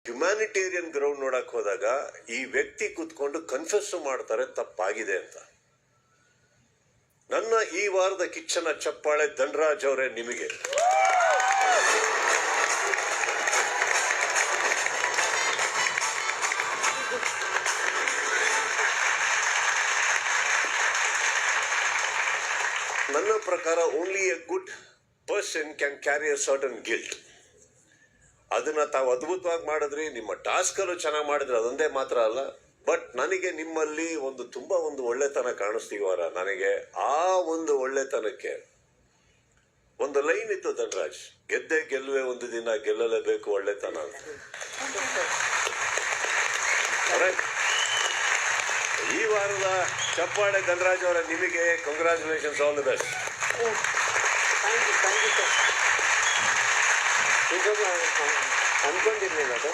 Humanitarian ground ನೋಡಕ್ ಹೋದಾಗ ಈ ವ್ಯಕ್ತಿ ಕೂತ್ಕೊಂಡು ಕನ್ಫೆಸ್ ಮಾಡ್ತಾರೆ ತಪ್ಪಾಗಿದೆ ಅಂತ. ನನ್ನ ಈ ವಾರದ ಕಿಚ್ಚನ ಚಪ್ಪಾಳೆ ಧನರಾಜ್ ಅವರೇ ನಿಮಗೆ. ನನ್ನ ಪ್ರಕಾರ only A good person can carry a certain guilt. ಅದನ್ನ ತಾವು ಅದ್ಭುತವಾಗಿ ಮಾಡಿದ್ರಿ, ನಿಮ್ಮ ಟಾಸ್ಕ್ ಅಲ್ಲೂ ಚೆನ್ನಾಗಿ ಮಾಡಿದ್ರಿ, ಅದೊಂದೇ ಮಾತ್ರ ಅಲ್ಲ. ಬಟ್ ನನಗೆ ನಿಮ್ಮಲ್ಲಿ ತುಂಬಾ ಒಳ್ಳೆತನ ಕಾಣಿಸ್ತೀವಾರ. ನನಗೆ ಆ ಒಳ್ಳೆತನಕ್ಕೆ ಒಂದು ಲೈನ್ ಇತ್ತು ಧನರಾಜ್, ಗೆದ್ದೆ ಗೆಲ್ಲುವೆ ಒಂದು ದಿನ, ಗೆಲ್ಲಲೇಬೇಕು ಒಳ್ಳೆತನ ಅಂತ. ಈ ವಾರದ ಚಪ್ಪಾಳೆ ಧನರಾಜ್ ಅವರ ನಿಮಗೆ ಕಂಗ್ರಾಚುಲೇಷನ್ಸ್, ಆಲ್ ದಿ ಬೆಸ್ಟ್. ಅನ್ಕೊಂಡಿರ್ಲಿಲ್ಲ ಅದು.